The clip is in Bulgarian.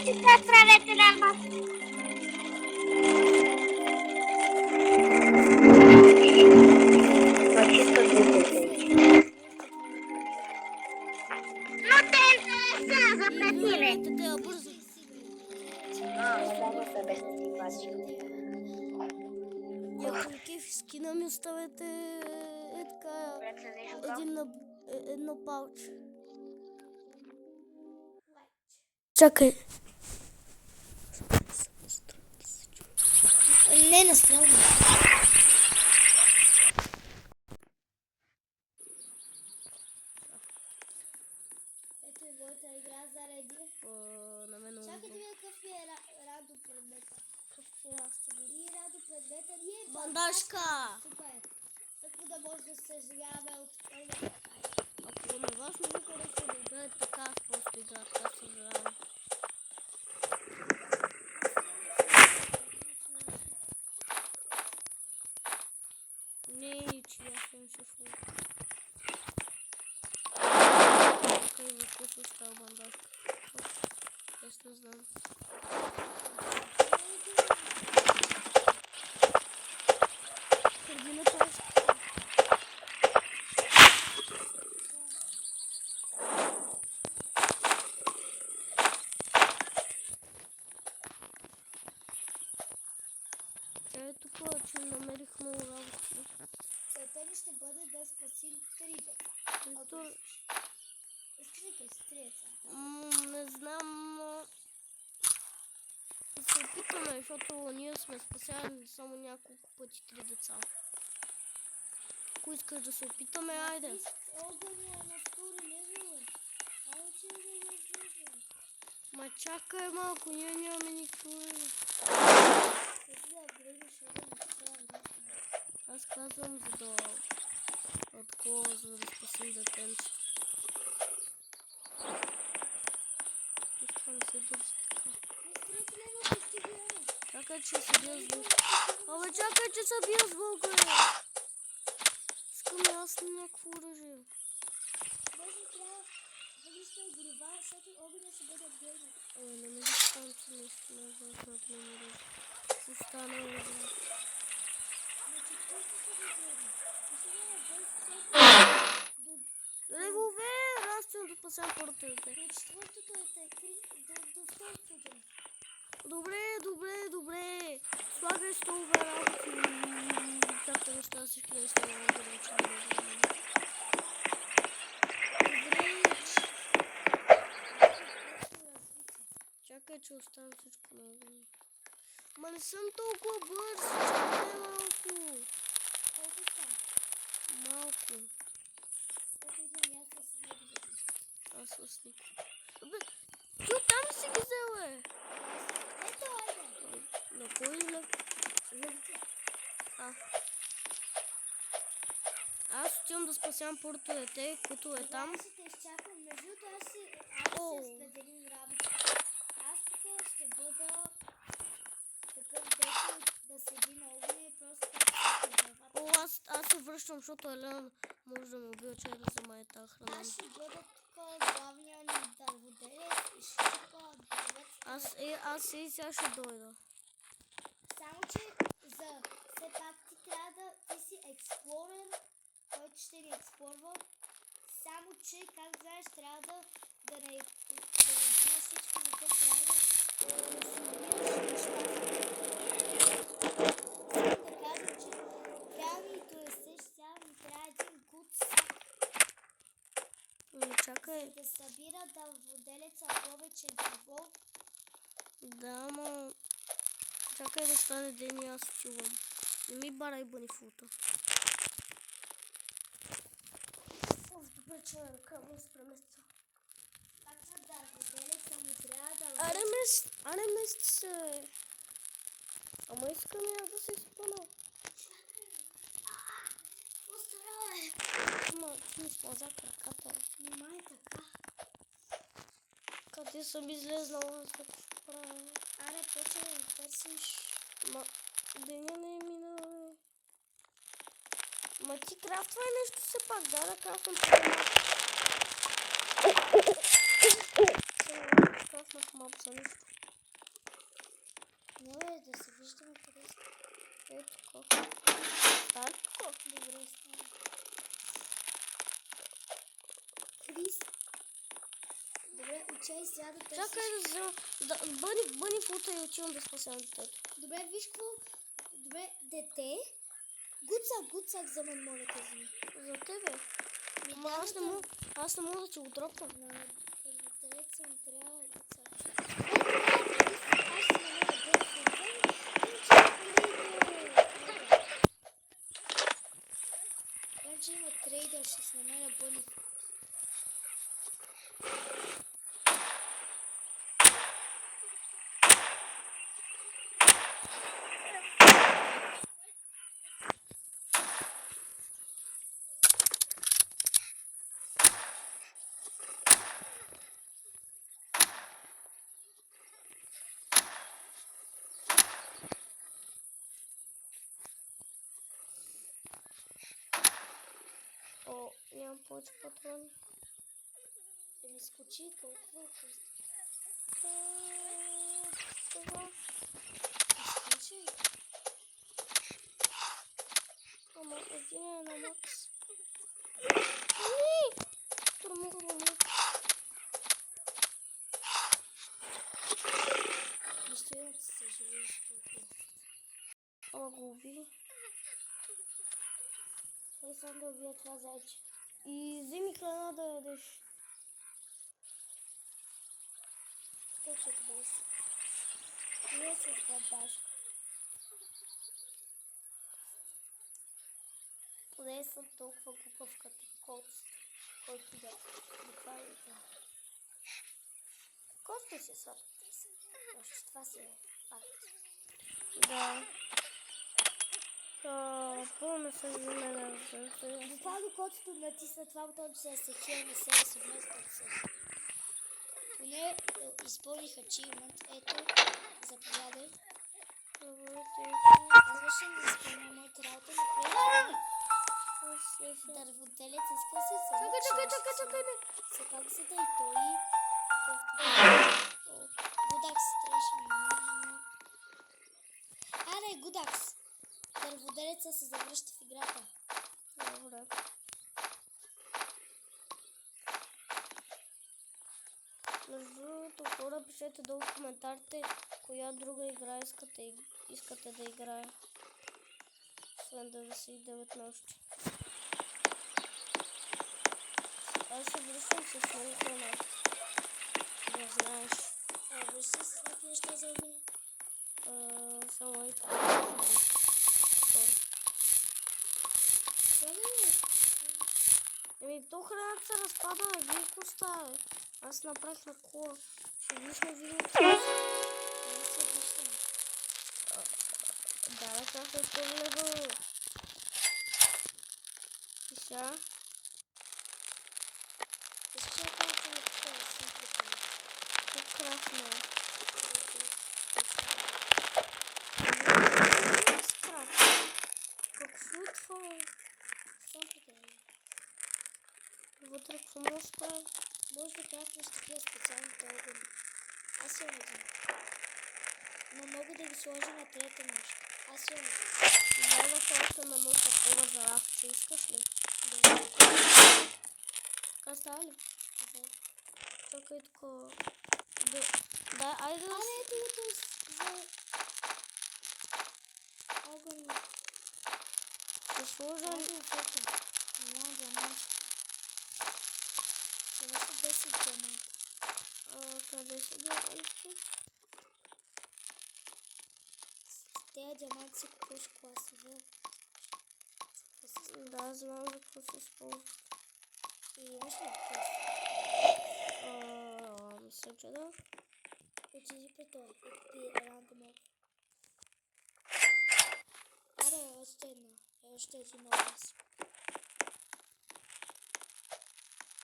ти как правете нормално? Но те не са запретили. Те бързо. Само са без мотивация. Ако ви кефи скина ми оставете така едно палче. Чакай. Не настройвай. Ето и моята игра заради. На мен чакайте ви какъв ми е Радо предмет. И Радо предмета ни е бандажка. Супер. Tako да може да се съживяваме от първата. Ако на вас не ви харесва да играете така, просто игра така съживявам. Не, че аз съм шефу. Чакай, в какво става бандажка? Аз не знам. Кардина паст. Ето повече намерих много работи. Целта ни ще бъде да спасим 3 деца. Изкрикай с 3 деца. Не знам, но да се опитаме, защото ние сме спасявали само няколко пъти 3 деца. Ако искаш да се опитаме, айде. Огъня на втори левел. Айде, че да ме излезе. Ма чакай малко, ние нямаме никакво левел. Аз казвам за да откова, за да спасим детенцето. Това не се държи така. Чакай, че се бия с вълка. Абе, чакай, че се бия с вълка, бе. Искам и аз някакво оръжие. Може трябва да вижте горива, защото огъня ще бъде отгърнат. Не ме виждам, че нещо не е важно да ми оръжие. Ще стане оръжие. Револвер! Аз съм да пасам първото дете. До четвъртото дете. До второто дете. Добре. Слагай столове работи. Както неща всички неща не могат да речем. Чакай, че оставя всичко на време. Ма не съм толкова бърз. Чакай малко. Колко са? Малко. Аз с никой. Абе, ти оттам си ги взел, бе? Ето, айде. На кой лев? Аз отивам да спасявам първото дете, което е там. Аз ще те изчакам. Между аз си разделим работа. Аз тук ще бъда такъв дете да седи на огъня и просто аз се връщам, защото Елена може да ме убие, че да взема тази храна. Аз ще бъда тук главния ни дърводелец и ще чупа дървец. Аз и сега ще дойда. Само, че все пак ти трябва да... Ти си експлорер, който ще ни експлорва. Само, че, как знаеш, трябва да не знаеш всичко, за това трябва да си умираш нещата. Да кажа, че трябва да ни донесеш сега, ми трябва един гуд сак. Чакай. Да събира дърводелеца повече дърво. Да, ама... Чакай да стане ден и аз чувам. Не ми барай банифута. Добре, че ръка му се премества. Как са дърводелеца ми трябва да... Аре мести се. Ама искам я да се изпъна. Постарай. Ама, ти ми смаза краката. Нима е така. Къде съм излезнала, аз какво ще правя? Аре, почва да ме търсиш. Ма, деня не е минал. Ма ти крафтвай нещо все пак, да крафтвам по-малко. Крафтнах малко за нищо. тако. Става тако. Добре, става. Крис. Добре, учай сега да търсиш. Чакай да взема. Бъни фута и отивам да спасявам детето. Добре, виж какво. Добре, дете. Гуцак за мен, моля те вземи. За тебе. Ама аз не мога да ти го дропна. На първотереца ми трябва гуцак. Аз ще намеря че има трейдър, ще се намеря бъни. О, нямам повече патрони. Да ми скочи толкова просто. Това. Изкочи. Ама един е на макс. Турму. Нищо имам да се живееш толкова. Ама го уби. Той сам да убия това зайче. И вземи храна да ядеш. Точно без. Не се подаш. Поне съм толкова глупав като кот, който да прави това. Кот не се слаб. Още това си е факт. Да. Пълно се вземе да Буквално котото натисна това бутонче да се хил на себе си вместо да се. Поне изпълних ачивмент. Ето, заповядай. Аз вече не изпълня моята работа, например. Дърводелец иска се вземе. Чакай. Все пак за да и той. Гудакс трябваше ми. Аре, Гудакс. Дърводелеца се завръща в играта. Добре. Между другото, хора, пишете долу в коментарите коя друга игра искате да играе. Освен 99 нощи. Аз се връщам с много храна. Да знаеш. Връща се с някакви неща за огъня. Само и Еми, то храната се разпада, вие какво става? Аз направих на кола. Ще видиш на видеото. Не се връщам. Да, как е по-лего. И сега? Изчакайте на това, съм прикольно. Прекрасно. Как случва? Съм прикольно. Вътре какво може да прави? Може да крафтваш такива специалните огъни. Аз имам един. Но мога да ги сложа на трета нощ. Аз имам един. Дай да ходите на едно такова за рафче, искаш ли? Да. Така става ли? Да. Чакай такова. Да, айде да Аре, ето го този за огън. се сложа. Аз го фото. Няма диамант. Имаше 10 диаманта. Къде са диамантите? Тези диаманти си купуваш класове. Да, знам за какво се използва. И имаш ли такъв? Мисля, че да. Отиди при той. И рандомов. Аре, още една. Още един образ.